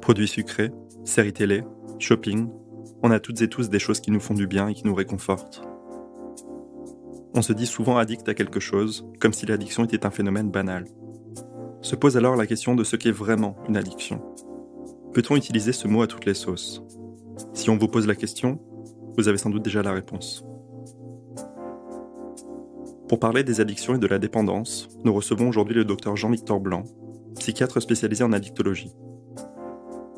Produits sucrés, séries télé, shopping, on a toutes et tous des choses qui nous font du bien et qui nous réconfortent. On se dit souvent addict à quelque chose, comme si l'addiction était un phénomène banal. Se pose alors la question de ce qu'est vraiment une addiction. Peut-on utiliser ce mot à toutes les sauces ? Si on vous pose la question, vous avez sans doute déjà la réponse. Pour parler des addictions et de la dépendance, nous recevons aujourd'hui le Dr Jean-Victor Blanc, psychiatre spécialisé en addictologie.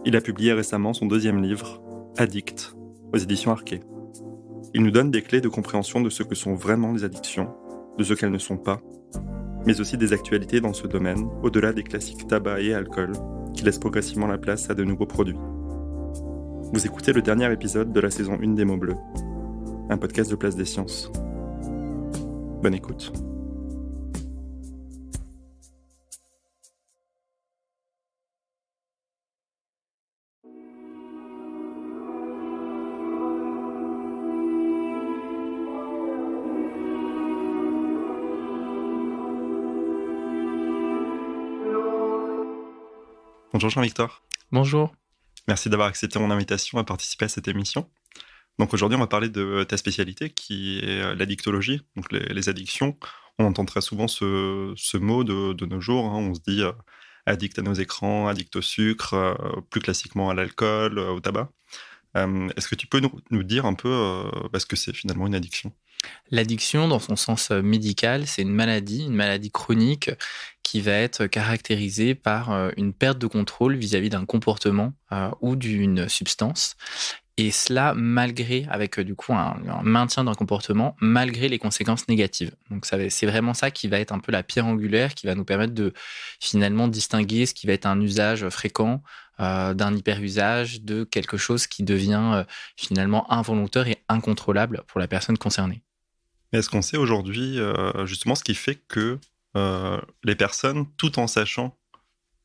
Il a publié récemment son 2e livre, Addict, aux éditions Arquet. Il nous donne des clés de compréhension de ce que sont vraiment les addictions, de ce qu'elles ne sont pas, mais aussi des actualités dans ce domaine, au-delà des classiques tabac et alcool, qui laissent progressivement la place à de nouveaux produits. Vous écoutez le dernier épisode de la saison 1 des Mots Bleus, un podcast de Place des Sciences. Bonne écoute. Bonjour Jean-Victor. Bonjour. Merci d'avoir accepté mon invitation à participer à cette émission. Donc aujourd'hui, on va parler de ta spécialité qui est l'addictologie, donc les addictions. On entend très souvent ce mot de nos jours. On se dit addict à nos écrans, addict au sucre, plus classiquement à l'alcool, au tabac. Est-ce que tu peux nous dire un peu ce que c'est finalement une addiction ? L'addiction, dans son sens médical, c'est une maladie chronique qui va être caractérisée par une perte de contrôle vis-à-vis d'un comportement ou d'une substance. Et cela malgré, avec du coup un maintien d'un comportement, malgré les conséquences négatives. Donc c'est vraiment ça qui va être un peu la pierre angulaire, qui va nous permettre de finalement distinguer ce qui va être un usage fréquent d'un hyperusage, de quelque chose qui devient finalement involontaire et incontrôlable pour la personne concernée. Mais est-ce qu'on sait aujourd'hui justement ce qui fait que les personnes, tout en sachant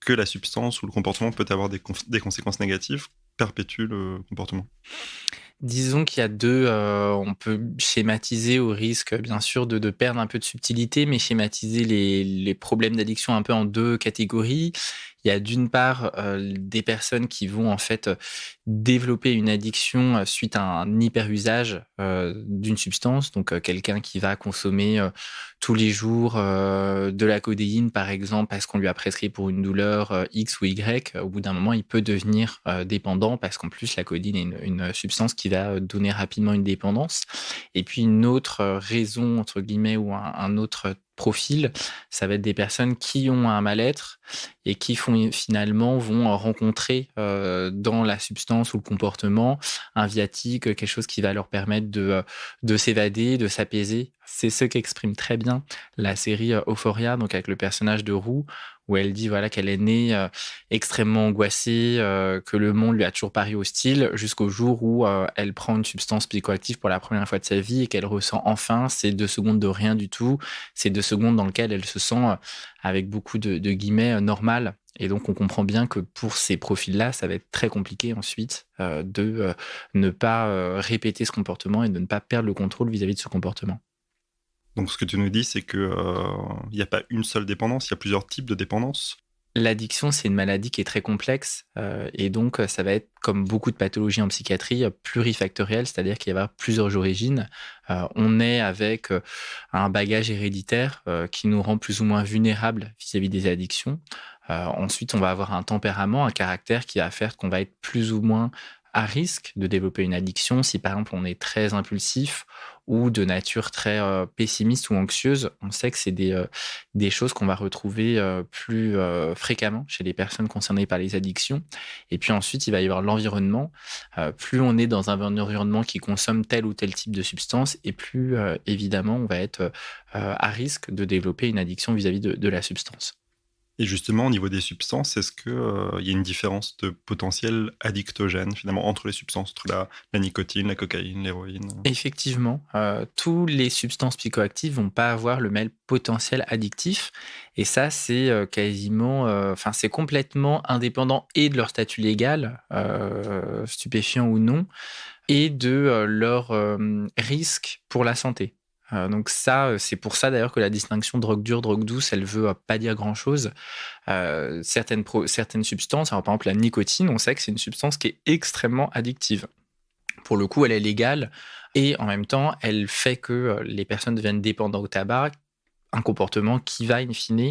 que la substance ou le comportement peut avoir des conséquences négatives, perpétuent le comportement ? Disons qu'il y a on peut schématiser au risque bien sûr de perdre un peu de subtilité, mais schématiser les problèmes d'addiction un peu en 2 catégories. Il y a d'une part des personnes qui vont en fait développer une addiction suite à un hyperusage d'une substance, donc quelqu'un qui va consommer tous les jours de la codéine par exemple parce qu'on lui a prescrit pour une douleur X ou Y. Au bout d'un moment, il peut devenir dépendant parce qu'en plus la codéine est une substance qui va donner rapidement une dépendance. Et puis une autre raison entre guillemets ou un autre profil, ça va être des personnes qui ont un mal-être et qui finalement vont rencontrer dans la substance ou le comportement un viatique, quelque chose qui va leur permettre de s'évader, de s'apaiser. C'est ce qu'exprime très bien la série Euphoria, donc avec le personnage de Rue, où elle dit voilà qu'elle est née extrêmement angoissée, que le monde lui a toujours paru hostile, jusqu'au jour où elle prend une substance psychoactive pour la première fois de sa vie et qu'elle ressent enfin ces 2 secondes de rien du tout, ces 2 secondes dans lesquelles elle se sent, avec beaucoup de guillemets, normale. Et donc on comprend bien que pour ces profils-là, ça va être très compliqué ensuite de ne pas répéter ce comportement et de ne pas perdre le contrôle vis-à-vis de ce comportement. Donc ce que tu nous dis, c'est qu'il n'y a pas une seule dépendance, il y a plusieurs types de dépendance. L'addiction, c'est une maladie qui est très complexe et donc ça va être, comme beaucoup de pathologies en psychiatrie, plurifactoriel, c'est-à-dire qu'il va y avoir plusieurs origines. On est avec un bagage héréditaire qui nous rend plus ou moins vulnérables vis-à-vis des addictions. Ensuite, on va avoir un tempérament, un caractère qui va faire qu'on va être plus ou moins à risque de développer une addiction. Si par exemple on est très impulsif ou de nature très pessimiste ou anxieuse, on sait que c'est des choses qu'on va retrouver plus fréquemment chez les personnes concernées par les addictions. Et puis ensuite, il va y avoir l'environnement. Plus on est dans un environnement qui consomme tel ou tel type de substance, et plus évidemment on va être à risque de développer une addiction vis-à-vis de la substance. Et justement, au niveau des substances, est-ce qu'il y a une différence de potentiel addictogène, finalement, entre les substances, entre la nicotine, la cocaïne, l'héroïne ? Effectivement, tous les substances psychoactives vont pas avoir le même potentiel addictif. Et ça, c'est quasiment, c'est complètement indépendant et de leur statut légal, stupéfiant ou non, et de leur risque pour la santé. Donc ça, c'est pour ça d'ailleurs que la distinction drogue dure, drogue douce, elle veut pas dire grand-chose. Certaines substances, alors par exemple la nicotine, on sait que c'est une substance qui est extrêmement addictive. Pour le coup, elle est légale et en même temps, elle fait que les personnes deviennent dépendantes au tabac, un comportement qui va, in fine,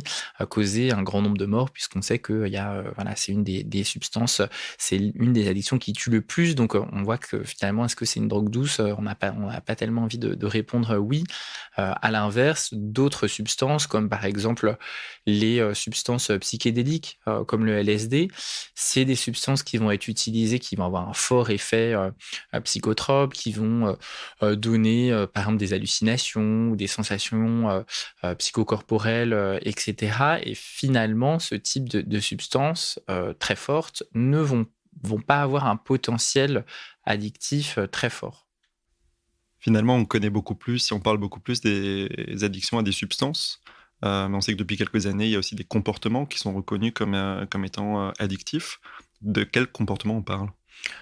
causer un grand nombre de morts, puisqu'on sait que y a, voilà, c'est une des substances, c'est une des addictions qui tue le plus. Donc, on voit que finalement, est-ce que c'est une drogue douce? On n'a pas tellement envie de répondre oui. À l'inverse, d'autres substances, comme par exemple les substances psychédéliques, comme le LSD, c'est des substances qui vont être utilisées, qui vont avoir un fort effet psychotrope, qui vont donner, par exemple, des hallucinations ou des sensations psychocorporelles, etc. Et finalement, ce type de substances très fortes ne vont pas avoir un potentiel addictif très fort. Finalement, on connaît beaucoup plus, on parle beaucoup plus des addictions à des substances, mais on sait que depuis quelques années, il y a aussi des comportements qui sont reconnus comme étant addictifs. De quel comportement on parle?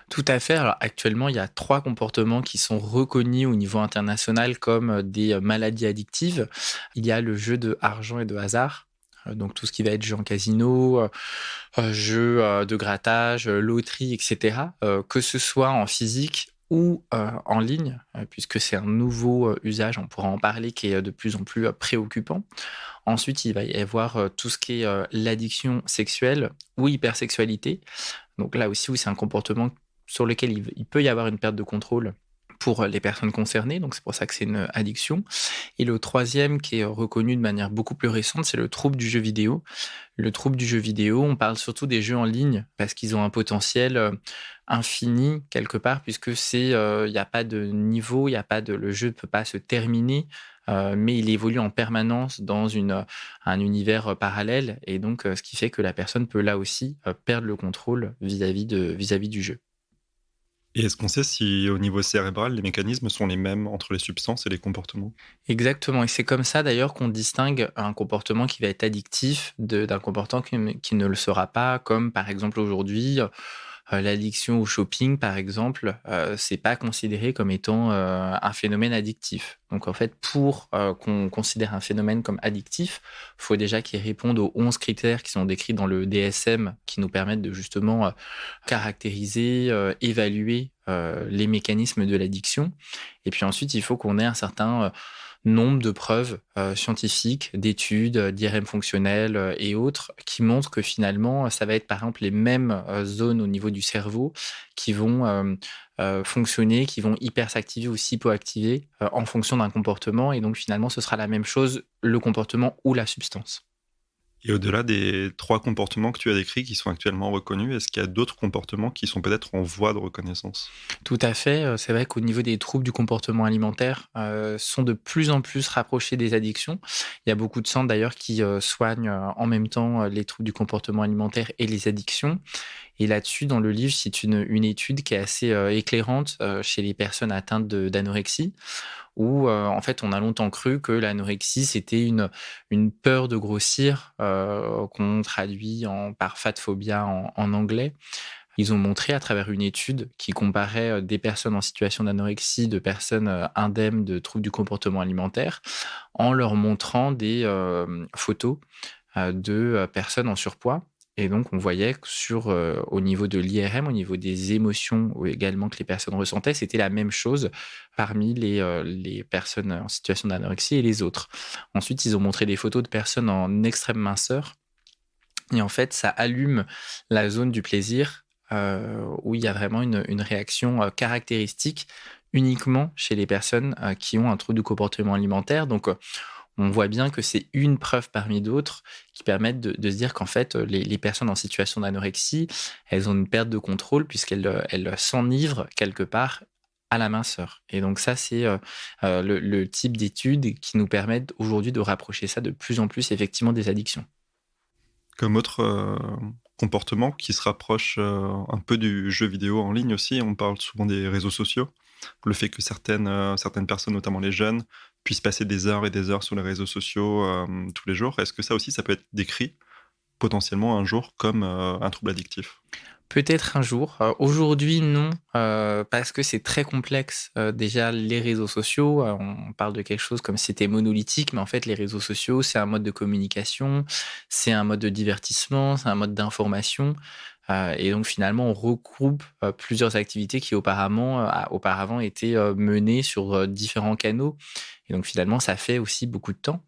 Tout à fait. Alors actuellement, il y a 3 comportements qui sont reconnus au niveau international comme des maladies addictives. Il y a le jeu de argent et de hasard, donc tout ce qui va être jeu en casino, jeu de grattage, loterie, etc. Que ce soit en physique ou en ligne, puisque c'est un nouveau usage, on pourra en parler, qui est de plus en plus préoccupant. Ensuite, il va y avoir tout ce qui est l'addiction sexuelle ou hypersexualité. Donc là aussi, oui, c'est un comportement sur lequel il peut y avoir une perte de contrôle pour les personnes concernées, donc c'est pour ça que c'est une addiction. Et le troisième, qui est reconnu de manière beaucoup plus récente, c'est le trouble du jeu vidéo. Le trouble du jeu vidéo, on parle surtout des jeux en ligne, parce qu'ils ont un potentiel infini quelque part, puisque il n'y a pas de niveau, il y a pas de, le jeu ne peut pas se terminer, mais il évolue en permanence dans un univers parallèle, et donc ce qui fait que la personne peut là aussi perdre le contrôle vis-à-vis du jeu. Et est-ce qu'on sait si au niveau cérébral, les mécanismes sont les mêmes entre les substances et les comportements? Exactement, et c'est comme ça d'ailleurs qu'on distingue un comportement qui va être addictif d'un comportement qui ne le sera pas, comme par exemple aujourd'hui, l'addiction au shopping, par exemple, c'est pas considéré comme étant un phénomène addictif. Donc en fait, pour qu'on considère un phénomène comme addictif, il faut déjà qu'il réponde aux 11 critères qui sont décrits dans le DSM, qui nous permettent de justement caractériser, évaluer les mécanismes de l'addiction. Et puis ensuite, il faut qu'on ait un certain nombre de preuves scientifiques, d'études, d'IRM fonctionnelles et autres, qui montrent que finalement, ça va être par exemple les mêmes zones au niveau du cerveau qui vont fonctionner, qui vont hyper s'activer ou s'hypoactiver en fonction d'un comportement. Et donc finalement, ce sera la même chose, le comportement ou la substance. Et au-delà des 3 comportements que tu as décrits qui sont actuellement reconnus, est-ce qu'il y a d'autres comportements qui sont peut-être en voie de reconnaissance? Tout à fait, c'est vrai qu'au niveau des troubles du comportement alimentaire, sont de plus en plus rapprochés des addictions. Il y a beaucoup de centres d'ailleurs qui soignent en même temps les troubles du comportement alimentaire et les addictions. Et là-dessus, dans le livre, c'est une étude qui est assez éclairante chez les personnes atteintes d'anorexie, où en fait, on a longtemps cru que l'anorexie, c'était une peur de grossir, qu'on traduit par fat phobia en anglais. Ils ont montré à travers une étude qui comparait des personnes en situation d'anorexie, de personnes indemnes de troubles du comportement alimentaire, en leur montrant des photos de personnes en surpoids. Et donc, on voyait que au niveau de l'IRM, au niveau des émotions ou également que les personnes ressentaient, c'était la même chose parmi les personnes en situation d'anorexie et les autres. Ensuite, ils ont montré des photos de personnes en extrême minceur. Et en fait, ça allume la zone du plaisir où il y a vraiment une réaction caractéristique uniquement chez les personnes qui ont un trouble du comportement alimentaire. Donc, on voit bien que c'est une preuve parmi d'autres qui permettent de se dire qu'en fait, les personnes en situation d'anorexie, elles ont une perte de contrôle puisqu'elles s'enivrent quelque part à la minceur. Et donc ça, c'est le type d'études qui nous permettent aujourd'hui de rapprocher ça de plus en plus effectivement des addictions. Comme autre comportement qui se rapproche un peu du jeu vidéo en ligne aussi, on parle souvent des réseaux sociaux. Le fait que certaines personnes, notamment les jeunes, puissent passer des heures et des heures sur les réseaux sociaux tous les jours. Est-ce que ça aussi, ça peut être décrit potentiellement un jour comme un trouble addictif? Peut-être un jour. Aujourd'hui, non, parce que c'est très complexe. Déjà, les réseaux sociaux, on parle de quelque chose comme si c'était monolithique, mais en fait, les réseaux sociaux, c'est un mode de communication, c'est un mode de divertissement, c'est un mode d'information. Et donc, finalement, on regroupe plusieurs activités qui auparavant étaient menées sur différents canaux. Et donc, finalement, ça fait aussi beaucoup de temps.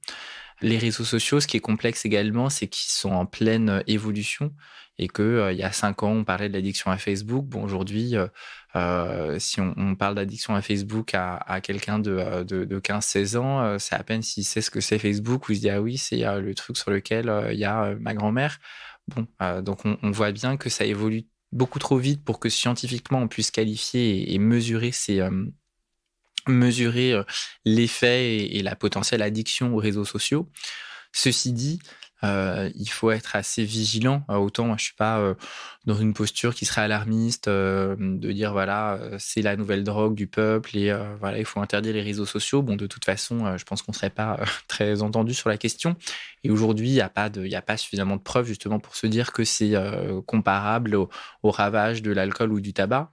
Les réseaux sociaux, ce qui est complexe également, c'est qu'ils sont en pleine évolution et que, il y a 5 ans, on parlait de l'addiction à Facebook. Bon, aujourd'hui, si on parle d'addiction à Facebook à quelqu'un de 15-16 ans, c'est à peine s'il sait ce que c'est Facebook ou il se dit: «Ah oui, c'est, le truc sur lequel, il y a, ma grand-mère». Bon, donc on voit bien que ça évolue beaucoup trop vite pour que scientifiquement on puisse qualifier et mesurer, l'effet et la potentielle addiction aux réseaux sociaux. Ceci dit, il faut être assez vigilant. Autant moi je suis pas, dans une posture qui serait alarmiste, de dire voilà, c'est la nouvelle drogue du peuple et voilà, il faut interdire les réseaux sociaux. Bon, de toute façon, je pense qu'on serait pas, très entendus sur la question et aujourd'hui, il y a pas suffisamment de preuves justement pour se dire que c'est, comparable aux ravages de l'alcool ou du tabac.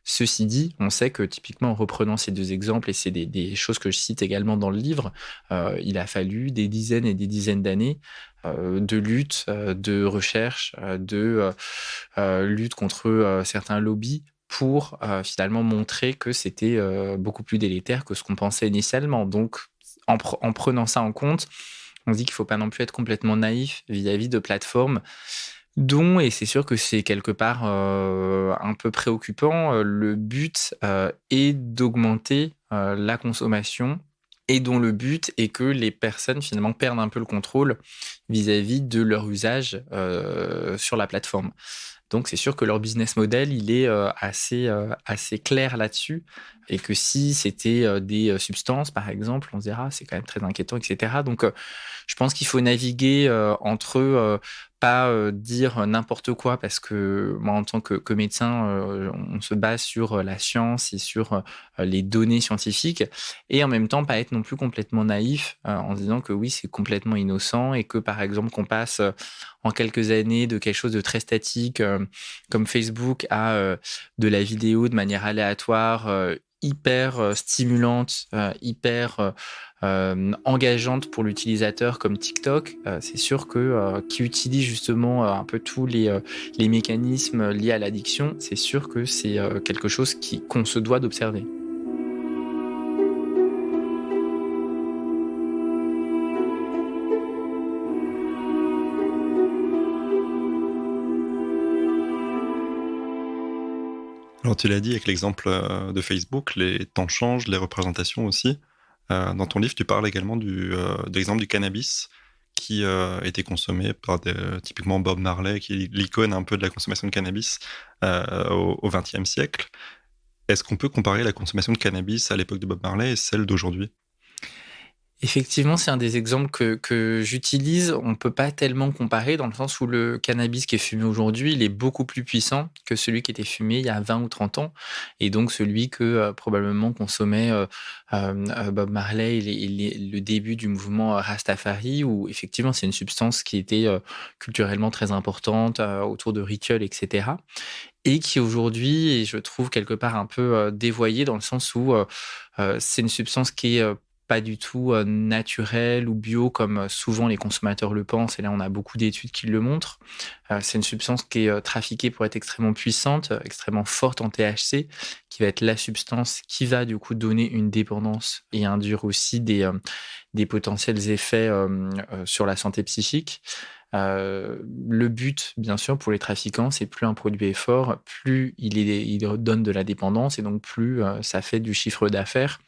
Ceci dit, on sait que typiquement en reprenant ces 2 exemples et c'est des choses que je cite également dans le livre, il a fallu des dizaines et des dizaines d'années, de lutte, de recherche, lutte contre, certains lobbies pour, finalement montrer que c'était, beaucoup plus délétère que ce qu'on pensait initialement. Donc en prenant ça en compte, on se dit qu'il ne faut pas non plus être complètement naïf vis-à-vis de plateformes dont et c'est sûr que c'est quelque part, un peu préoccupant, le but, est d'augmenter, la consommation et dont le but est que les personnes finalement perdent un peu le contrôle vis-à-vis de leur usage, sur la plateforme. Donc c'est sûr que leur business model, il est, assez clair là-dessus et que si c'était, des, substances par exemple, on se dira: «Ah, c'est quand même très inquiétant» et cetera. Donc, je pense qu'il faut naviguer, entre, pas, dire n'importe quoi parce que moi en tant que médecin, on se base sur, la science et sur, les données scientifiques et en même temps pas être non plus complètement naïf, en se disant que oui, c'est complètement innocent et que par exemple qu'on passe, en quelques années de quelque chose de très statique, comme Facebook à, de la vidéo de manière aléatoire, hyper, stimulante, hyper, engageante pour l'utilisateur comme TikTok, c'est sûr que, qui utilise justement, un peu tous les mécanismes liés à l'addiction, c'est sûr que c'est, quelque chose qu'on se doit d'observer. Alors tu l'as dit avec l'exemple de Facebook, les temps changent, les représentations aussi. Dans ton livre, tu parles également de l'exemple du cannabis qui était consommé par typiquement Bob Marley, qui est l'icône un peu de la consommation de cannabis au XXe siècle. Est-ce qu'on peut comparer la consommation de cannabis à l'époque de Bob Marley et celle d'aujourd'hui? Effectivement, c'est un des exemples que j'utilise. On peut pas tellement comparer dans le sens où le cannabis qui est fumé aujourd'hui, il est beaucoup plus puissant que celui qui était fumé il y a 20 ou 30 ans et donc celui que, probablement consommait, Bob Marley et le début du mouvement, Rastafari où effectivement c'est une substance qui était, culturellement très importante, autour de rituels et cetera et qui aujourd'hui est je trouve quelque part un peu, dévoyée dans le sens où, c'est une substance qui est, pas du tout, naturelle ou bio comme, souvent les consommateurs le pensent et là on a beaucoup d'études qui le montrent. C'est une substance qui est, trafiquée pour être extrêmement puissante, extrêmement forte en THC, qui va être la substance qui va du coup donner une dépendance et induire aussi des potentiels effets, sur la santé psychique. Le but, bien sûr, pour les trafiquants, c'est plus un produit est fort, plus il donne de la dépendance et donc plus, ça fait du chiffre d'affaires.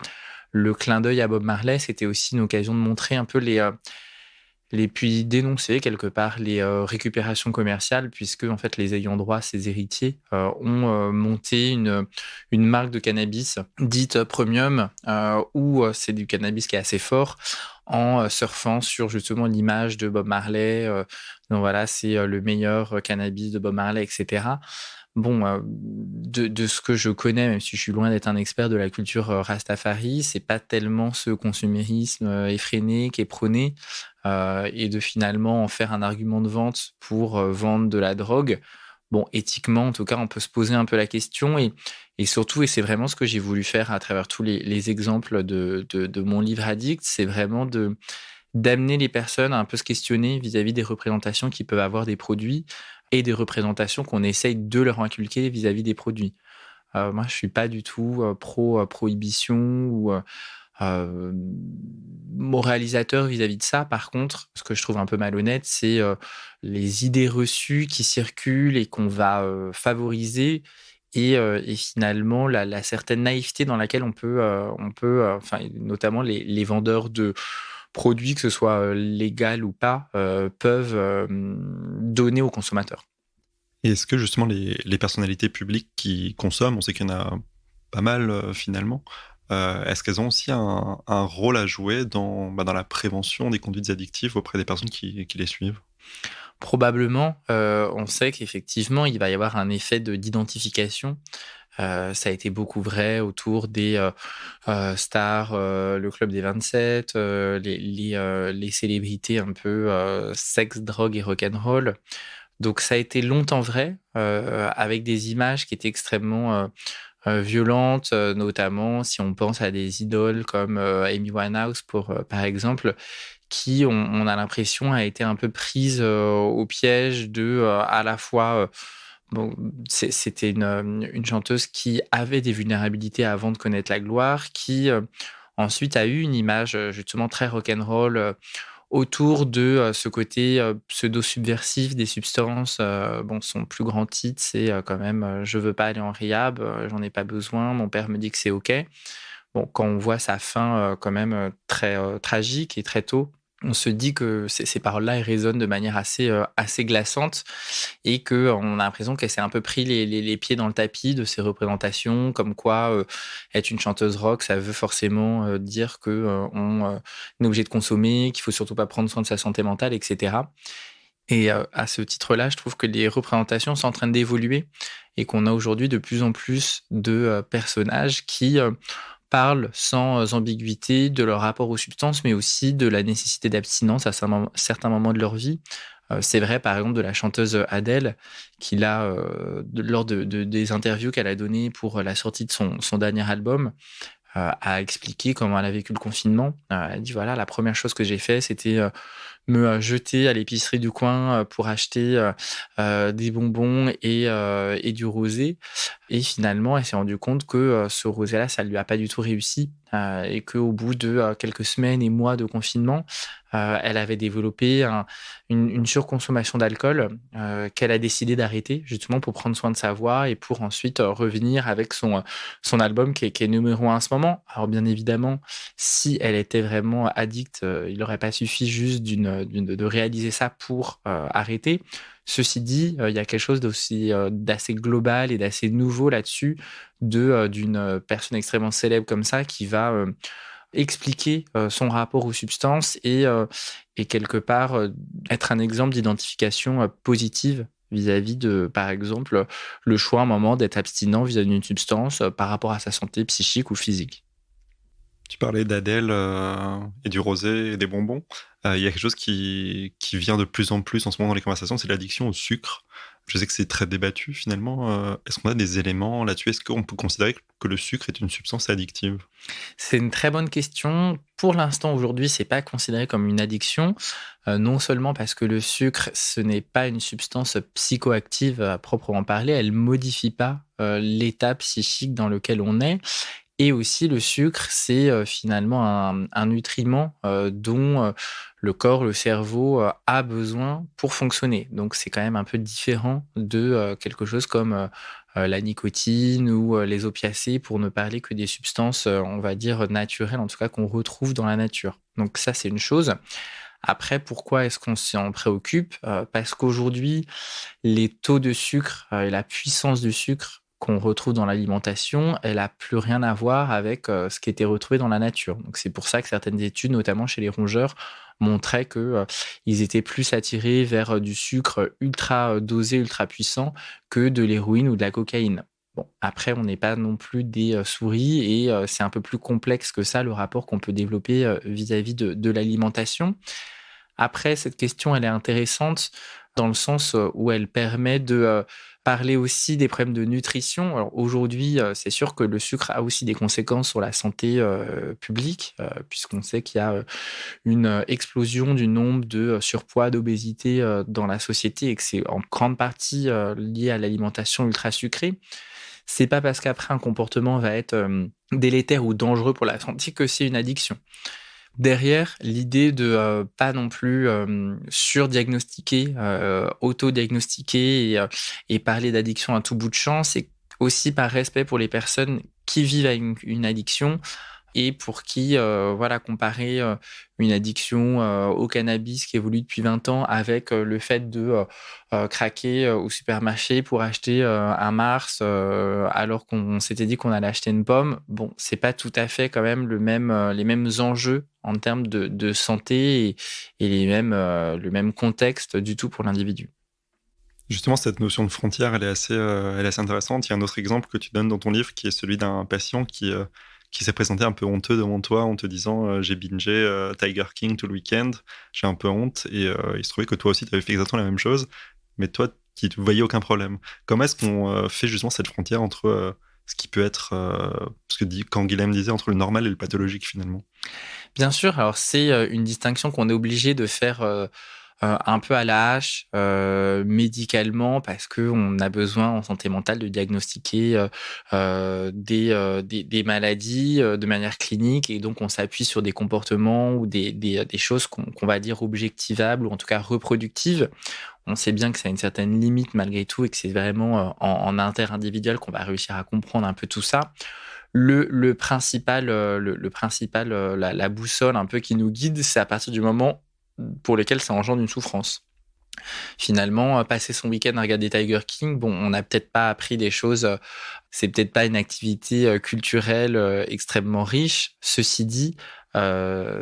Le clin d'œil à Bob Marley, c'était aussi une occasion de montrer un peu les puis dénoncer quelque part les, récupérations commerciales puisque en fait les ayants droit, ses héritiers, ont, monté une marque de cannabis dite, premium, où, c'est du cannabis qui est assez fort en, surfant sur justement l'image de Bob Marley, donc voilà, c'est, le meilleur, cannabis de Bob Marley et cetera. Bon, de ce que je connais, même si je suis loin d'être un expert de la culture, rastafari, c'est pas tellement ce consumérisme, effréné qui est prôné, et de finalement en faire un argument de vente pour, vendre de la drogue. bon, éthiquement, en tout cas, on peut se poser un peu la question et surtout, et c'est vraiment ce que j'ai voulu faire à travers tous les exemples de mon livre Addict, c'est vraiment d'amener les personnes à un peu se questionner vis-à-vis des représentations qu'ils peuvent avoir des produits et des représentations qu'on essaye de leur inculquer vis-à-vis des produits. Moi, je suis pas du tout, pro, prohibition ou, Heu, moralisateur vis-à-vis de ça. Par contre, ce que je trouve un peu malhonnête, c'est, les idées reçues qui circulent et qu'on va, favoriser et finalement la certaine naïveté dans laquelle enfin, notamment les vendeurs de produits, que ce soit, légal ou pas, peuvent, donner aux consommateurs. Et est-ce que justement les personnalités publiques qui consomment, on sait qu'il y en a pas mal, finalement, est-ce qu'elles ont aussi un rôle à jouer dans la prévention des conduites addictives auprès des personnes qui les suivent? Probablement, on sait qu'effectivement, il va y avoir un effet d'identification. Ça a été beaucoup vrai autour des, stars, le club des 27, les célébrités un peu, sexe, drogue et rock'n'roll. Donc ça a été longtemps vrai, avec des images qui étaient extrêmement, violentes, notamment si on pense à des idoles comme, Amy Winehouse par exemple, qui on a l'impression a été un peu prise, au piège de, à la fois, bon, c'était une chanteuse qui avait des vulnérabilités avant de connaître la gloire, qui, ensuite a eu une image, justement très rock'n'roll, autour de, ce côté, pseudo-subversif des substances. Bon, son plus grand titre, c'est, quand même, «Je veux pas aller en rehab, j'en ai pas besoin, mon père me dit que c'est OK». Bon, quand on voit sa fin, quand même, très, tragique et très tôt, on se dit que ces paroles-là, elles résonnent de manière assez glaçante et qu'on a l'impression qu'elle s'est un peu pris les pieds dans le tapis de ces représentations, comme quoi, être une chanteuse rock, ça veut forcément, dire que, on est obligé de consommer, qu'il faut surtout pas prendre soin de sa santé mentale et cetera et à ce titre-là, je trouve que les représentations sont en train d'évoluer et qu'on a aujourd'hui de plus en plus de, personnages qui, parlent sans, ambiguïté de leur rapport aux substances, mais aussi de la nécessité d'abstinence à certains moments de leur vie. C'est vrai, par exemple, de la chanteuse, Adele qui l'a, lors des interviews qu'elle a données pour, la sortie de son dernier album, a expliqué comment elle a vécu le confinement. Elle dit: «Voilà, la première chose que j'ai fait, c'était, me, jeter à l'épicerie du coin, pour acheter, des bonbons et du rosé et finalement, elle s'est rendue compte que, ce rosé-là, ça lui a pas du tout réussi, et qu'au bout de, quelques semaines et mois de confinement, elle avait développé une surconsommation d'alcool, qu'elle a décidé d'arrêter justement pour prendre soin de sa voix et pour ensuite, revenir avec son album qui est numéro 1 en ce moment. Alors bien évidemment, si elle était vraiment addict, il aurait pas suffi juste de réaliser ça pour, arrêter. Ceci dit, il y a quelque chose d'aussi, d'assez global et d'assez nouveau là-dessus d'une, personne extrêmement célèbre comme ça qui va, expliquer, son rapport aux substances et quelque part, être un exemple d'identification, positive vis-à-vis de, par exemple, le choix à un moment d'être abstinent vis-à-vis d'une substance, par rapport à sa santé psychique ou physique. Tu parlais d'Adèle, et du rosé et des bonbons. Il y a quelque chose qui vient de plus en plus en ce moment dans les conversations, c'est l'addiction au sucre. Je sais que c'est très débattu finalement, est-ce qu'on a des éléments là-dessus? Est-ce qu'on peut considérer que le sucre est une substance addictive? C'est une très bonne question. Pour l'instant, aujourd'hui, c'est pas considéré comme une addiction, non seulement parce que le sucre, ce n'est pas une substance psychoactive à proprement parler, elle modifie pas, l'état psychique dans lequel on est et aussi le sucre, c'est, finalement un nutriment, dont, le corps, le cerveau, a besoin pour fonctionner. Donc c'est quand même un peu différent de, quelque chose comme, la nicotine ou, les opiacés pour ne parler que des substances, on va dire naturelles, en tout cas qu'on retrouve dans la nature. Donc ça, c'est une chose. Après, pourquoi est-ce qu'on s'en préoccupe? Parce qu'aujourd'hui, les taux de sucre, et la puissance du sucre qu'on retrouve dans l'alimentation, elle a plus rien à voir avec, ce qui était retrouvé dans la nature. Donc c'est pour ça que certaines études, notamment chez les rongeurs, montraient que, ils étaient plus attirés vers, du sucre ultra, dosé, ultra puissant que de l'héroïne ou de la cocaïne. Bon, après on n'est pas non plus des, souris et c'est un peu plus complexe que ça, le rapport qu'on peut développer, vis-à-vis de l'alimentation. Après, cette question, elle est intéressante dans le sens, où elle permet Parler aussi des problèmes de nutrition. Alors aujourd'hui, c'est sûr que le sucre a aussi des conséquences sur la santé, publique, puisqu'on sait qu'il y a, une, explosion du nombre de, surpoids, d'obésité, dans la société et que c'est en grande partie, lié à l'alimentation ultra sucrée. C'est pas parce qu'après un comportement va être, délétère ou dangereux pour la santé que c'est une addiction. Derrière, l'idée de, pas non plus, surdiagnostiquer, autodiagnostiquer et parler d'addiction à tout bout de champ, c'est aussi par respect pour les personnes qui vivent avec une addiction et pour qui, voilà, comparer, une addiction, au cannabis qui évolue depuis 20 ans avec, le fait de, craquer, au supermarché pour acheter, un Mars, alors qu'on s'était dit qu'on allait acheter une pomme. Bon, c'est pas tout à fait quand même les mêmes enjeux en termes de santé et le même contexte du tout pour l'individu. Justement, cette notion de frontière, elle est assez intéressante. Il y a un autre exemple que tu donnes dans ton livre qui est celui d'un patient qui s'est présenté un peu honteux devant toi en te disant j'ai bingé Tiger King tout le week-end, j'ai un peu honte. Et il se trouvait que toi aussi, tu avais fait exactement la même chose, mais toi, tu ne voyais aucun problème. Comment est-ce qu'on fait justement cette frontière entre ce qui peut être, ce que dit Canguilhem disait, entre le normal et le pathologique finalement? Bien sûr, alors c'est, une distinction qu'on est obligé de faire, un peu à la hache, médicalement parce qu'on a besoin en santé mentale de diagnostiquer, des maladies, de manière clinique et donc on s'appuie sur des comportements ou des choses qu'on va dire objectivables ou en tout cas reproductives. On sait bien que ça a une certaine limite malgré tout et que c'est vraiment, en interindividuel qu'on va réussir à comprendre un peu tout ça. Le principal, le principal, la boussole un peu qui nous guide, c'est à partir du moment pour lequel ça engendre une souffrance. Finalement, passer son week-end à regarder Tiger King, bon, on n'a peut-être pas appris des choses, c'est peut-être pas une activité, culturelle, extrêmement riche. Ceci dit,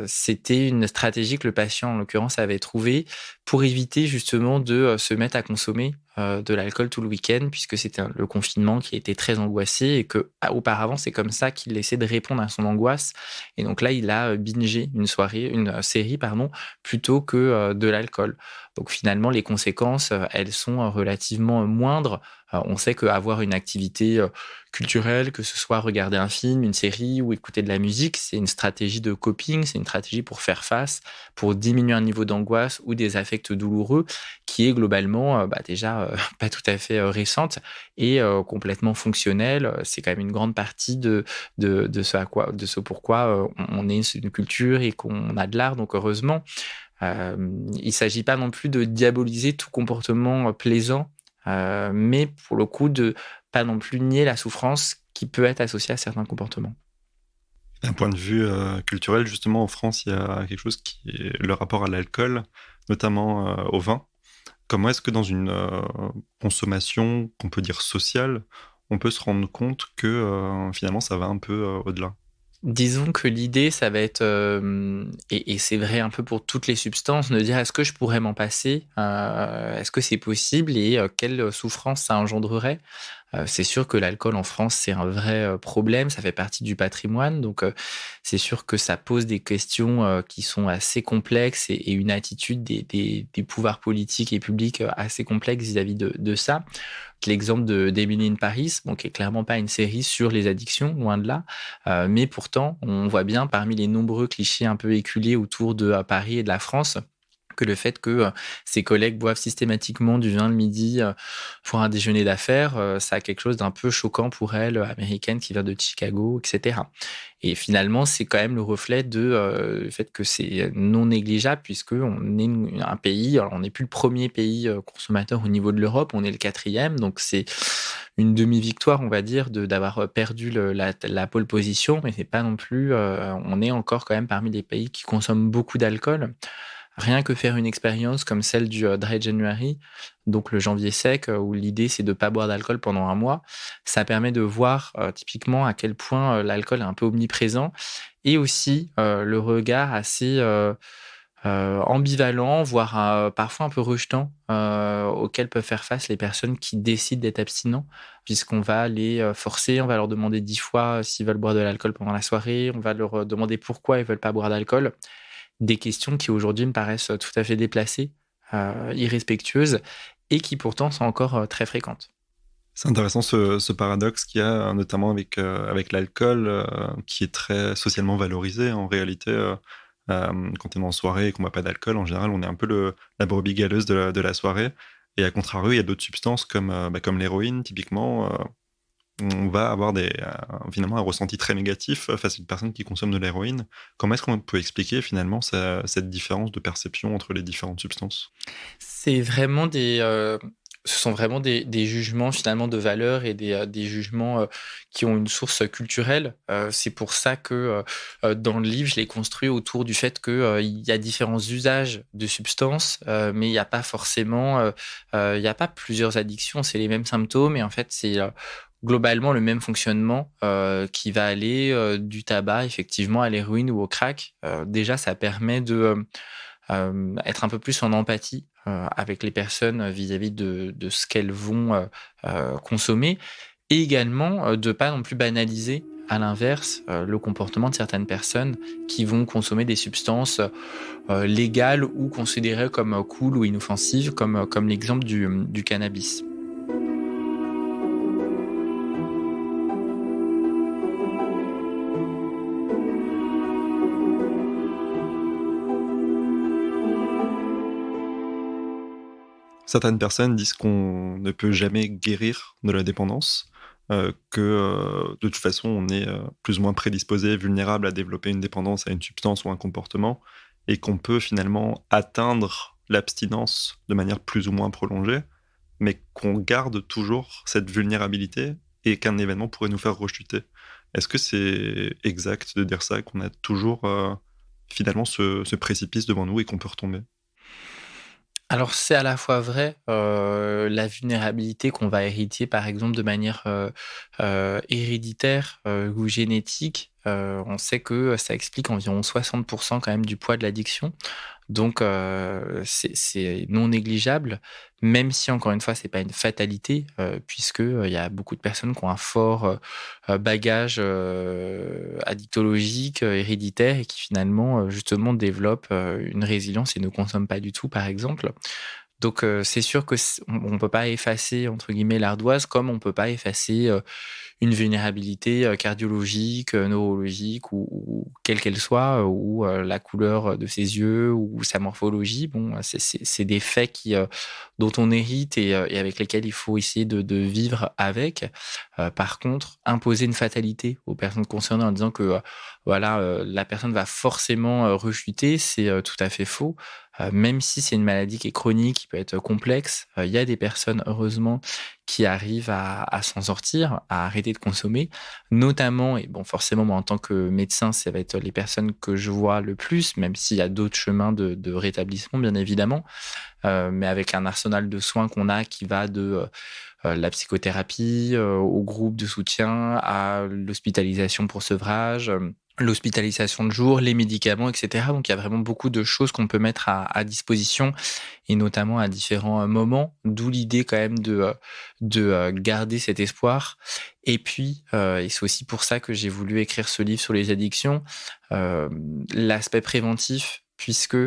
c'était une stratégie que le patient, en l'occurrence, avait trouvée pour éviter justement de, se mettre à consommer, de l'alcool tout le week-end puisque c'était le confinement qui était très angoissé et que, auparavant, c'est comme ça qu'il essaie de répondre à son angoisse et donc là, il a, bingé une série pardon, plutôt que, de l'alcool. Donc finalement, les conséquences, elles sont, relativement moindres. On sait qu'avoir une activité, culturelle, que ce soit regarder un film, une série ou écouter de la musique, c'est une stratégie de coping, c'est une stratégie pour faire face, pour diminuer un niveau d'angoisse ou des affects douloureux qui est globalement, déjà, pas tout à fait, récente et complètement fonctionnelle. C'est quand même une grande partie de ce pourquoi, on est une culture et qu'on a de l'art, donc heureusement. Il s'agit pas non plus de diaboliser tout comportement, plaisant, mais pour le coup de pas non plus nier la souffrance qui peut être associée à certains comportements. D'un point de vue culturel, justement, en France, il y a quelque chose qui est le rapport à l'alcool, notamment au vin. Comment est-ce que dans une consommation qu'on peut dire sociale, on peut se rendre compte que finalement ça va un peu au-delà? Disons que l'idée, ça va être, et c'est vrai un peu pour toutes les substances, de dire: «Est-ce que je pourrais m'en passer? Est-ce que c'est possible et quelle souffrance ça engendrerait?» C'est sûr que l'alcool en France, c'est un vrai, problème, ça fait partie du patrimoine donc c'est sûr que ça pose des questions, qui sont assez complexes et une attitude des pouvoirs politiques et publics, assez complexe vis-à-vis de ça. L'exemple d'Emily in Paris, bon, qui est clairement pas une série sur les addictions, loin de là, mais pourtant, on voit bien parmi les nombreux clichés un peu éculés autour de, Paris et de la France, que le fait que, ses collègues boivent systématiquement du vin le midi, pour un déjeuner d'affaires, ça a quelque chose d'un peu choquant pour elle, américaine qui vient de Chicago et cetera et finalement, c'est quand même le reflet le fait que c'est non négligeable puisqu'on est un pays alors on n'est plus le premier pays, consommateur au niveau de l'Europe, on est le quatrième, donc c'est une demi-victoire, on va dire, d'avoir, perdu la pole position, mais c'est pas non plus, on est encore quand même parmi les pays qui consomment beaucoup d'alcool. Rien que faire une expérience comme celle du, Dry January, donc le janvier sec, où l'idée c'est de pas boire d'alcool pendant un mois. Ça permet de voir, typiquement à quel point, l'alcool est un peu omniprésent et aussi, le regard assez, ambivalent, voire, parfois un peu rejetant, auquel peuvent faire face les personnes qui décident d'être abstinents. Puisqu'on va les, forcer, on va leur demander 10 fois s'ils veulent boire de l'alcool pendant la soirée, on va leur, demander pourquoi ils veulent pas boire d'alcool. Des questions qui aujourd'hui me paraissent, tout à fait déplacées, irrespectueuses et qui pourtant sont encore, très fréquentes. C'est intéressant ce paradoxe qu'il y a, notamment avec l'alcool, qui est très socialement valorisé. En réalité, quand on est en soirée et qu'on boit pas d'alcool, en général, on est un peu la brebis galeuse de la soirée. Et à contrario, il y a d'autres substances comme l'héroïne, typiquement. On va avoir finalement un ressenti très négatif face à une personne qui consomme de l'héroïne. Comment est-ce qu'on peut expliquer finalement cette différence de perception entre les différentes substances? C'est vraiment ce sont vraiment des jugements finalement de valeur et des jugements, qui ont une source culturelle. C'est pour ça que, dans le livre, je l'ai construit autour du fait que, il y a différents usages de substances, mais il y a pas forcément, il y a pas plusieurs addictions, c'est les mêmes symptômes et en fait, c'est, globalement le même fonctionnement, qui va aller, du tabac effectivement à l'héroïne ou au crack. Déjà ça permet de, être un peu plus en empathie, avec les personnes, vis-à-vis de ce qu'elles vont, consommer et également, de pas non plus banaliser, à l'inverse, le comportement de certaines personnes qui vont consommer des substances, légales ou considérées comme, cool ou inoffensives comme l'exemple du cannabis. Certaines personnes disent qu'on ne peut jamais guérir de la dépendance, que, de toute façon, on est, plus ou moins prédisposé, vulnérable à développer une dépendance à une substance ou un comportement et qu'on peut finalement atteindre l'abstinence de manière plus ou moins prolongée, mais qu'on garde toujours cette vulnérabilité et qu'un événement pourrait nous faire rechuter. Est-ce que c'est exact de dire ça, qu'on a toujours, finalement ce précipice devant nous et qu'on peut retomber? Alors c'est à la fois vrai, la vulnérabilité qu'on va hériter par exemple de manière, héréditaire, ou génétique, on sait que ça explique environ 60 quand même du poids de l'addiction. Donc c'est non négligeable, même si encore une fois, c'est pas une fatalité, puisque, il y a beaucoup de personnes qui ont un fort, bagage, addictologique, héréditaire et qui finalement, justement développent, une résilience et ne consomment pas du tout, par exemple. Donc c'est sûr que on peut pas «effacer» entre guillemets l'ardoise, comme on peut pas effacer, une vulnérabilité, cardiologique, neurologique ou quelle qu'elle soit, ou la couleur de ses yeux ou sa morphologie. Bon, c'est des faits dont on hérite et avec lesquels il faut essayer de vivre avec. Par contre, imposer une fatalité aux personnes concernées en disant que, voilà, la personne va forcément, rechuter, c'est, tout à fait faux. Même si c'est une maladie qui est chronique, qui peut être complexe, il y a des personnes heureusement qui arrivent à s'en sortir, à arrêter de consommer, notamment et bon forcément moi en tant que médecin, ça va être les personnes que je vois le plus, même s'il y a d'autres chemins de rétablissement bien évidemment, mais avec un arsenal de soins qu'on a qui va de, la psychothérapie, au groupe de soutien, à l'hospitalisation pour sevrage, l'hospitalisation de jour, les médicaments et cetera. Donc il y a vraiment beaucoup de choses qu'on peut mettre à disposition et notamment à différents, moments. D'où l'idée quand même de garder cet espoir et puis, et c'est aussi pour ça que j'ai voulu écrire ce livre sur les addictions, l'aspect préventif puisque,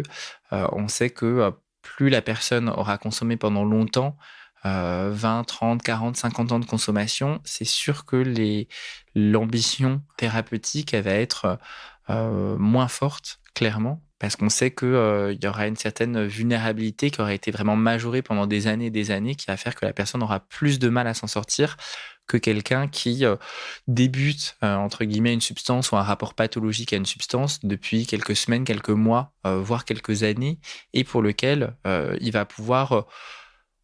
on sait que, plus la personne aura consommé pendant longtemps, 20, 30, 40, 50 ans de consommation, c'est sûr que l'ambition thérapeutique, elle va être, moins forte, clairement. Parce qu'on sait que, il y aura une certaine vulnérabilité qui aura été vraiment majorée pendant des années et des années, qui va faire que la personne aura plus de mal à s'en sortir que quelqu'un qui, débute, entre guillemets «une substance» ou un rapport pathologique à une substance depuis quelques semaines, quelques mois, voire quelques années et pour lequel, il va pouvoir,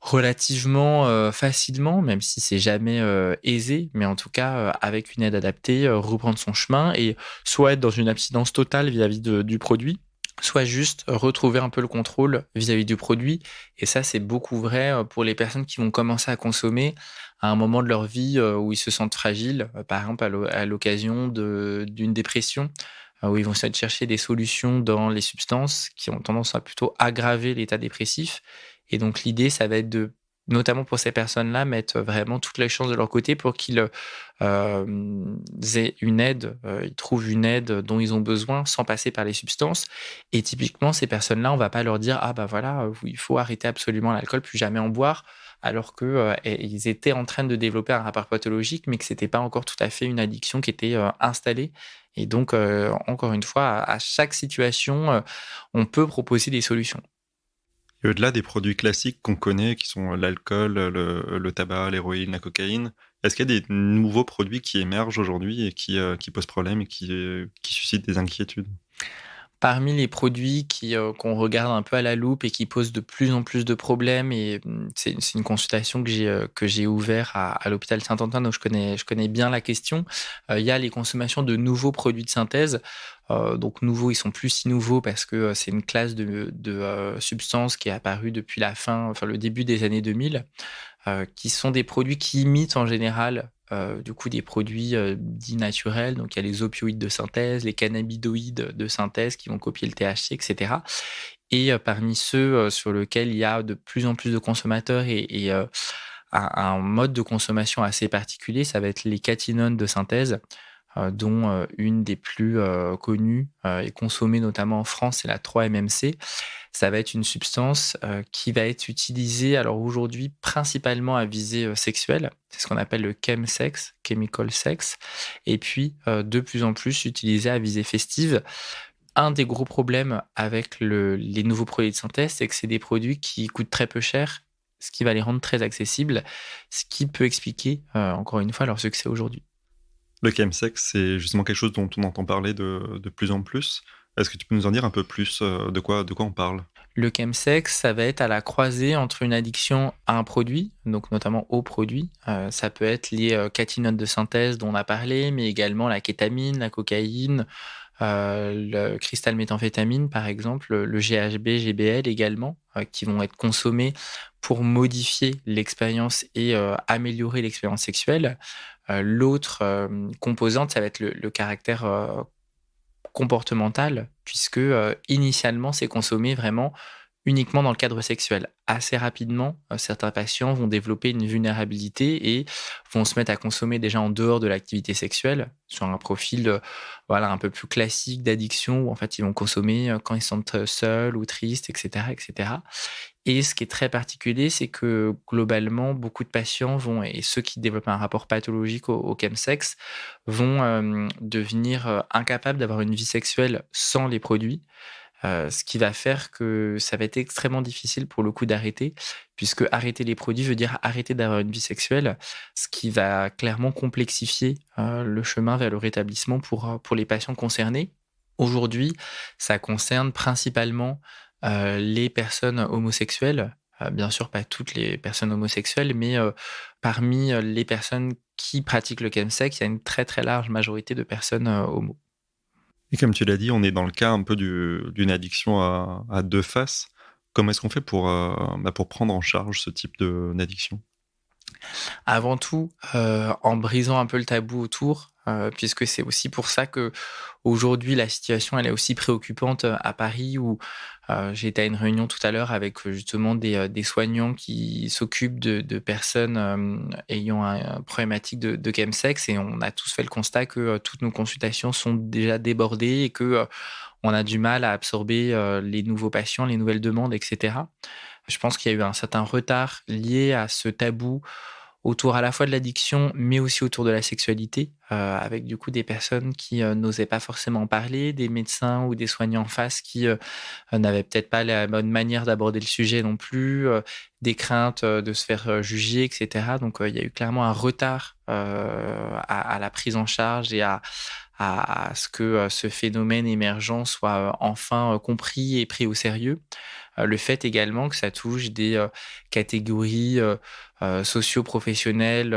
relativement, facilement, même si c'est jamais, aisé, mais en tout cas, avec une aide adaptée, reprendre son chemin et soit être dans une abstinence totale vis-à-vis du produit, soit juste retrouver un peu le contrôle vis-à-vis du produit et ça, c'est beaucoup vrai, pour les personnes qui vont commencer à consommer à un moment de leur vie, où ils se sentent fragiles, par exemple à l'occasion d'une dépression, où ils vont essayer de chercher des solutions dans les substances qui ont tendance à plutôt aggraver l'état dépressif et donc l'idée, ça va être de notamment pour ces personnes-là, mettent vraiment toutes les chances de leur côté pour qu'ils, aient une aide, ils trouvent une aide dont ils ont besoin sans passer par les substances. Et typiquement, ces personnes-là, on va pas leur dire: «Ah bah voilà, il faut arrêter absolument l'alcool, plus jamais en boire», alors que, ils étaient en train de développer un rapport pathologique, mais que c'était pas encore tout à fait une addiction qui était, installée. Et donc, encore une fois, à chaque situation, on peut proposer des solutions. Et au-delà des produits classiques qu'on connaît, qui sont l'alcool, le tabac, l'héroïne, la cocaïne, est-ce qu'il y a des nouveaux produits qui émergent aujourd'hui et qui posent problème et qui suscitent des inquiétudes? Parmi les produits qu'on regarde un peu à la loupe et qui posent de plus en plus de problèmes, et c'est une consultation que j'ai ouvert à l'hôpital Saint-Antoine, donc je connais bien la question. Il y a les consommations de nouveaux produits de synthèse. Donc nouveaux, ils sont plus si nouveaux parce que, c'est une classe de substances qui est apparue depuis le début des années 2000, qui sont des produits qui imitent en général, du coup des produits, dits naturels. Donc il y a les opioïdes de synthèse, les cannabinoïdes de synthèse qui vont copier le THC et cetera. Et parmi ceux, sur lesquels il y a de plus en plus de consommateurs et un mode de consommation assez particulier, ça va être les catinones de synthèse, dont, une des plus, connues, et consommée notamment en France, c'est la 3-MMC. Ça va être une substance, qui va être utilisée, alors aujourd'hui principalement à visée, sexuelle. C'est ce qu'on appelle le chemsex, chemical sex, et puis, de plus en plus utilisée à visée festive. Un des gros problèmes avec les nouveaux produits de synthèse, c'est que c'est des produits qui coûtent très peu cher, ce qui va les rendre très accessibles, ce qui peut expliquer, encore une fois, leur succès aujourd'hui. Le chemsex, c'est justement quelque chose dont on entend parler de plus en plus. Est-ce que tu peux nous en dire un peu plus, de quoi on parle? Le chemsex, ça va être à la croisée entre une addiction à un produit, donc notamment au produit. Ça peut être les, catinones de synthèse dont on a parlé, mais également la kétamine, la cocaïne, le cristal méthamphétamine par exemple, le GHB, GBL également, qui vont être consommés pour modifier l'expérience et améliorer l'expérience sexuelle. L'autre, composante, ça va être le caractère, comportemental puisque, initialement, c'est consommé vraiment uniquement dans le cadre sexuel. Assez rapidement, certains patients vont développer une vulnérabilité et vont se mettre à consommer déjà en dehors de l'activité sexuelle, sur un profil, voilà, un peu plus classique d'addiction où en fait, ils vont consommer, quand ils se sentent, seuls ou tristes et cetera et cetera. Et ce qui est très particulier, c'est que globalement, beaucoup de patients vont, et ceux qui développent un rapport pathologique au chemsex vont, devenir, incapables d'avoir une vie sexuelle sans les produits. Ce qui va faire que ça va être extrêmement difficile pour le coup d'arrêter, puisque arrêter les produits veut dire arrêter d'avoir une vie sexuelle, ce qui va clairement complexifier, le chemin vers le rétablissement pour les patients concernés. Aujourd'hui, ça concerne principalement, les personnes homosexuelles, bien sûr pas toutes les personnes homosexuelles, mais, parmi, les personnes qui pratiquent le chemsex, il y a une très, très large majorité de personnes, homo. Et comme tu l'as dit, on est dans le cas un peu d'une addiction à 2 faces. Comment est-ce qu'on fait pour prendre en charge ce type d'addiction? Avant tout, en brisant un peu le tabou autour, puisque c'est aussi pour ça que aujourd'hui la situation elle est aussi préoccupante, à Paris où, j'ai été à une réunion tout à l'heure avec, justement des soignants qui s'occupent de personnes, ayant un problématique de chemsex, et on a tous fait le constat que, toutes nos consultations sont déjà débordées et que, on a du mal à absorber, les nouveaux patients, les nouvelles demandes et cetera. Je pense qu'il y a eu un certain retard lié à ce tabou autour à la fois de l'addiction, mais aussi autour de la sexualité, avec du coup des personnes qui, n'osaient pas forcément en parler, des médecins ou des soignants en face qui, n'avaient peut-être pas la bonne manière d'aborder le sujet non plus, des craintes, de se faire, juger et cetera. Donc, il y a eu clairement un retard, à la prise en charge et à ce que, ce phénomène émergent soit, enfin, compris et pris au sérieux. Le fait également que ça touche des, catégories, socio-professionnelles,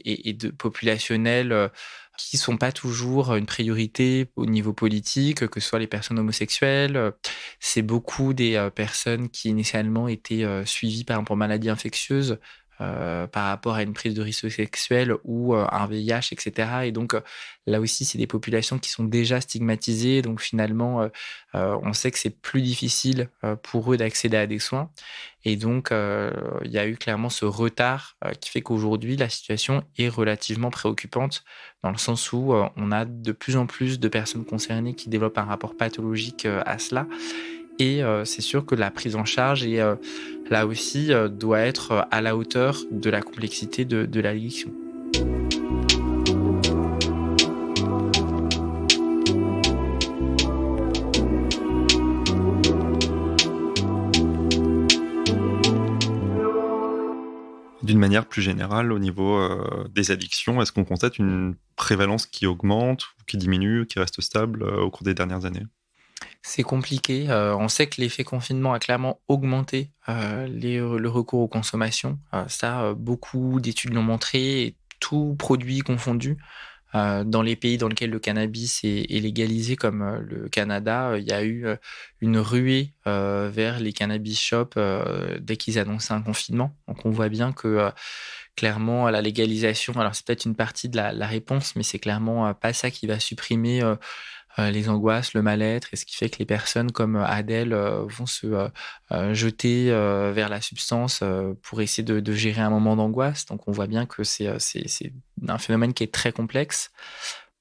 et de populationnelles, qui sont pas toujours une priorité au niveau politique, que ce soit les personnes homosexuelles. C'est beaucoup des, personnes qui initialement étaient, suivies par exemple pour maladies infectieuses, par rapport à une prise de risque sexuel ou un VIH, et cetera. Et donc, là aussi, c'est des populations qui sont déjà stigmatisées. Donc finalement, on sait que c'est plus difficile, pour eux d'accéder à des soins. Et donc, il y a eu clairement ce retard, qui fait qu'aujourd'hui, la situation est relativement préoccupante dans le sens où, on a de plus en plus de personnes concernées qui développent un rapport pathologique, à cela. Et c'est sûr que la prise en charge est, là aussi, doit être, à la hauteur de la complexité de l'addiction. D'une manière plus générale, au niveau des addictions, est-ce qu'on constate une prévalence qui augmente, ou qui diminue, qui reste stable au cours des dernières années? C'est compliqué, on sait que l'effet confinement a clairement augmenté, le recours aux consommations. Ça, beaucoup d'études l'ont montré et tous produits confondus. Dans les pays dans lesquels le cannabis est légalisé comme, le Canada, il y a eu, une ruée, vers les cannabis shops, dès qu'ils annonçaient un confinement. Donc on voit bien que, clairement la légalisation alors c'est peut-être une partie de la réponse, mais c'est clairement, pas ça qui va supprimer, les angoisses, le mal-être et ce qui fait que les personnes comme, Adèle, vont se, jeter, vers la substance, pour essayer de gérer un moment d'angoisse. Donc on voit bien que c'est un phénomène qui est très complexe.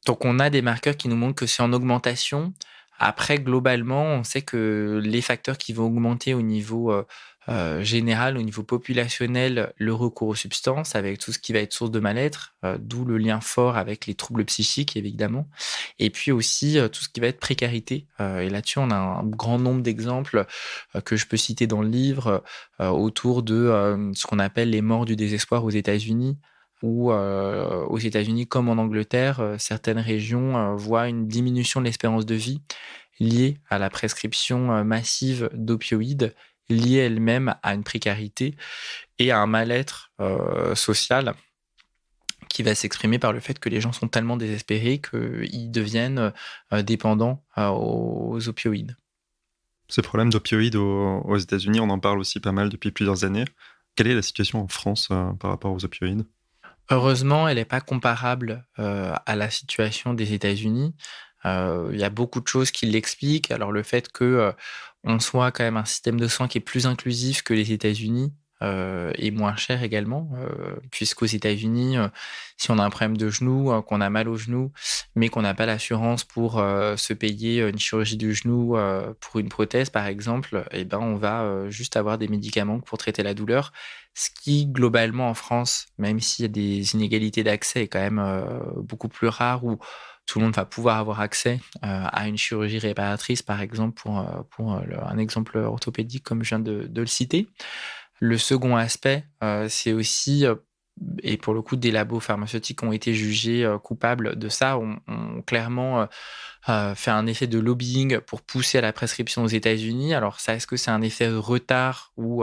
Donc on a des marqueurs qui nous montrent que c'est en augmentation. Après, globalement, on sait que les facteurs qui vont augmenter au niveau, général, au niveau populationnel, le recours aux substances avec tout ce qui va être source de mal-être, d'où le lien fort avec les troubles psychiques évidemment et puis aussi, tout ce qui va être précarité, et là-dessus on a un grand nombre d'exemples, que je peux citer dans le livre, autour de, ce qu'on appelle les morts du désespoir aux États-Unis où, aux États-Unis comme en Angleterre, certaines régions, voient une diminution de l'espérance de vie liée à la prescription, massive d'opioïdes, liée elle-même à une précarité et à un mal-être, social qui va s'exprimer par le fait que les gens sont tellement désespérés qu'ils deviennent, dépendants, aux opioïdes. Ce problème d'opioïdes aux États-Unis, on en parle aussi pas mal depuis plusieurs années. Quelle est la situation en France par rapport aux opioïdes? Heureusement, elle est pas comparable, à la situation des États-Unis. Il y a beaucoup de choses qui l'expliquent. Alors le fait que, on soit quand même un système de soins qui est plus inclusif que les États-Unis, et moins cher également, puisqu'aux États-Unis, si on a un problème de genou, qu'on a mal au genou, mais qu'on n'a pas l'assurance pour, se payer, une chirurgie du genou, pour une prothèse par exemple et ben, on va, juste avoir des médicaments pour traiter la douleur. Ce qui globalement en France, même s'il y a des inégalités d'accès, est quand même, beaucoup plus rare où tout le monde va pouvoir avoir accès, à une chirurgie réparatrice par exemple pour, un exemple orthopédique comme je viens de le citer. Le second aspect, c'est aussi, et pour le coup des labos pharmaceutiques ont été jugés, coupables de ça, ont clairement, fait un effet de lobbying pour pousser à la prescription aux États-Unis. Alors ça, est-ce que c'est un effet de retard ou,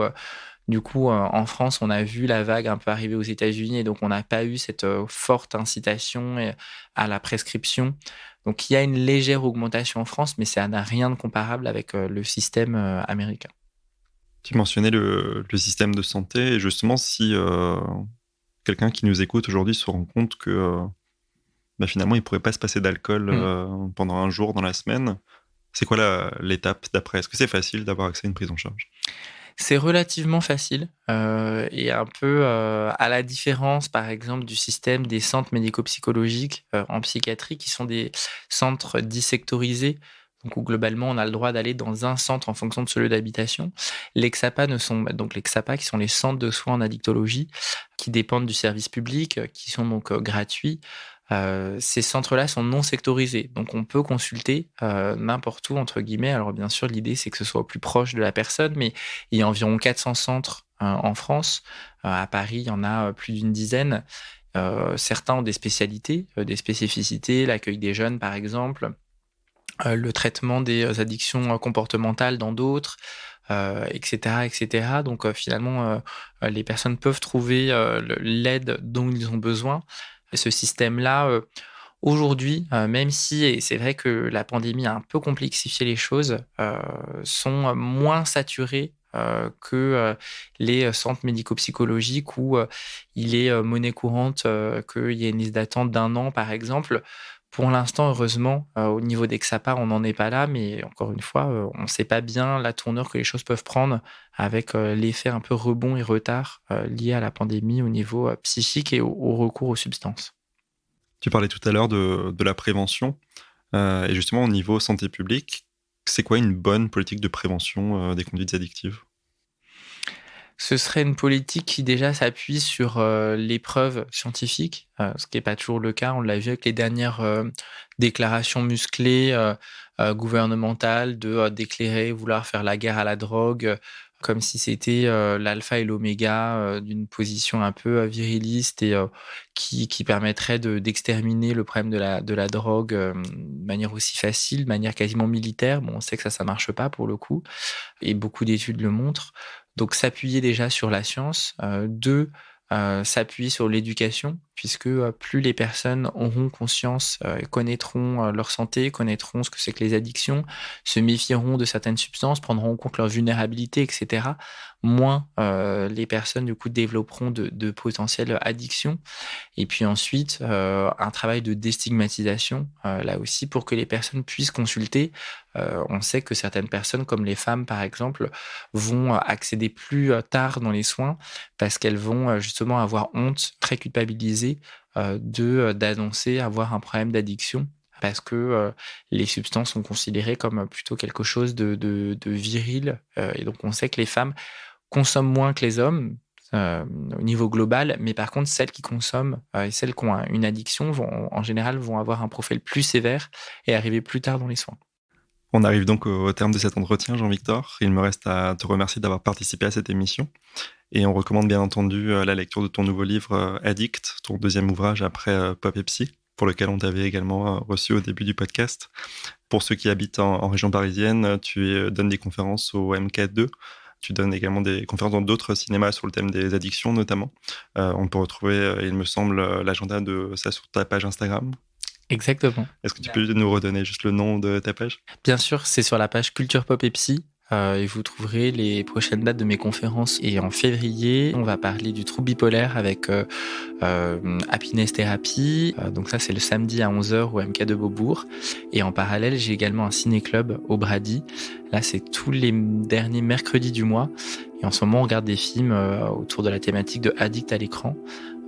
du coup, en France, on a vu la vague un peu arriver aux États-Unis et donc on n'a pas eu cette, forte incitation à la prescription. Donc il y a une légère augmentation en France, mais ça n'a rien de comparable avec, le système, américain. Tu mentionnais le système de santé, et justement, si quelqu'un qui nous écoute aujourd'hui se rend compte que finalement, il pourrait pas se passer d'alcool Mmh. pendant un jour dans la semaine, c'est quoi l'étape d'après? Est-ce que c'est facile d'avoir accès à une prise en charge? C'est relativement facile, et un peu, à la différence, par exemple, du système des centres médico-psychologiques, en psychiatrie qui sont des centres dits sectorisés, donc où globalement on a le droit d'aller dans un centre en fonction de ce lieu d'habitation. Les XAPA ne sont donc les XAPA qui sont les centres de soins en addictologie, qui dépendent du service public, qui sont donc, gratuits. Ces centres-là sont non sectorisés, donc on peut consulter, «n'importe où» entre guillemets. Alors bien sûr, l'idée c'est que ce soit au plus proche de la personne, mais il y a environ 400 centres, en France. À Paris, il y en a, plus d'une dizaine. Certains ont des spécialités, des spécificités, l'accueil des jeunes par exemple, le traitement des, addictions, comportementales dans d'autres, et cetera et cetera. Donc finalement, les personnes peuvent trouver, l'aide dont ils ont besoin. Et ce système-là, aujourd'hui, même si et c'est vrai que la pandémie a un peu complexifié les choses, sont, moins saturés, que les centres médico-psychologiques où il est monnaie courante qu'il y ait une liste d'attente d'1 an, par exemple. Pour l'instant, heureusement, au niveau des XAPA, on n'en est pas là, mais encore une fois, on ne sait pas bien la tournure que les choses peuvent prendre avec l'effet un peu rebond et retard lié à la pandémie au niveau psychique et au recours aux substances. Tu parlais tout à l'heure de la prévention, et justement au niveau santé publique, c'est quoi une bonne politique de prévention des conduites addictives ? Ce serait une politique qui déjà s'appuie sur les preuves scientifiques, ce qui n'est pas toujours le cas. On l'a vu avec les dernières déclarations musclées gouvernementales de d'éclairer, vouloir faire la guerre à la drogue, comme si c'était l'alpha et l'oméga d'une position un peu viriliste et qui permettrait d'exterminer le problème de la drogue de manière aussi facile, de manière quasiment militaire. Bon, on sait que ça marche pas pour le coup, et beaucoup d'études le montrent. Donc s'appuyer déjà sur la science. 2, s'appuyer sur l'éducation, puisque plus les personnes auront conscience et connaîtront leur santé, connaîtront ce que c'est que les addictions, se méfieront de certaines substances, prendront en compte leur vulnérabilité, etc., moins les personnes du coup développeront de potentielles addictions. Et puis ensuite, un travail de déstigmatisation, là aussi, pour que les personnes puissent consulter. On sait que certaines personnes, comme les femmes par exemple, vont accéder plus tard dans les soins parce qu'elles vont justement avoir honte, très culpabilisées, d'annoncer avoir un problème d'addiction. Parce que les substances sont considérées comme plutôt quelque chose de viril. Et donc on sait que les femmes consomment moins que les hommes, au niveau global, mais par contre, celles qui consomment et celles qui ont une addiction vont, en général, vont avoir un profil plus sévère et arriver plus tard dans les soins. On arrive donc au terme de cet entretien, Jean-Victor. Il me reste à te remercier d'avoir participé à cette émission. Et on recommande bien entendu la lecture de ton nouveau livre Addict, ton deuxième ouvrage après Pop et Psy, pour lequel on t'avait également reçu au début du podcast. Pour ceux qui habitent en région parisienne, tu donnes des conférences au MK2. Tu donnes également des conférences dans d'autres cinémas sur le thème des addictions notamment. On peut retrouver, il me semble, l'agenda de ça sur ta page Instagram. Exactement. Est-ce que tu peux nous redonner juste le nom de ta page ? Bien sûr, c'est sur la page Culture Pop et Psy. Et vous trouverez les prochaines dates de mes conférences. Et en février, on va parler du trouble bipolaire avec Happiness Therapy. Donc ça, c'est le samedi à 11h au MK de Beaubourg. Et en parallèle, j'ai également un ciné-club au Brady. Là, c'est tous les derniers mercredis du mois. Et en ce moment, on regarde des films autour de la thématique de addict à l'écran.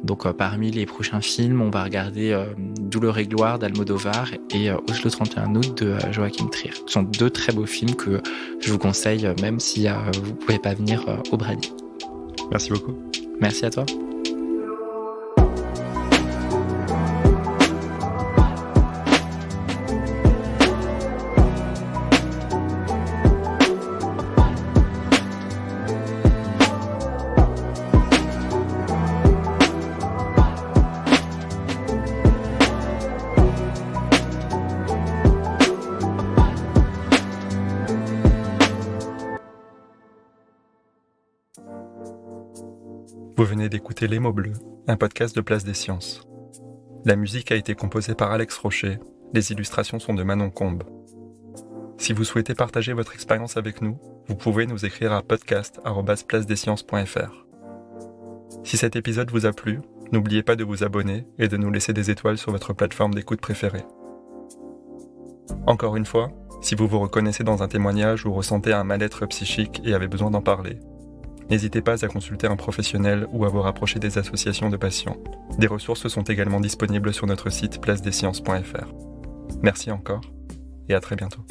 Donc parmi les prochains films, on va regarder Douleur et gloire d'Almodovar et Oslo 31 août de Joachim Trier. Ce sont 2 très beaux films que je vous conseille, même si vous ne pouvez pas venir au Brady. Merci beaucoup. Merci à toi. Vous venez d'écouter Les mots bleus, un podcast de Place des Sciences. La musique a été composée par Alex Rocher, les illustrations sont de Manon Combe. Si vous souhaitez partager votre expérience avec nous, vous pouvez nous écrire à podcast@placedesciences.fr. Si cet épisode vous a plu, n'oubliez pas de vous abonner et de nous laisser des étoiles sur votre plateforme d'écoute préférée. Encore une fois, si vous vous reconnaissez dans un témoignage ou ressentez un mal-être psychique et avez besoin d'en parler, n'hésitez pas à consulter un professionnel ou à vous rapprocher des associations de patients. Des ressources sont également disponibles sur notre site placedesciences.fr. Merci encore et à très bientôt.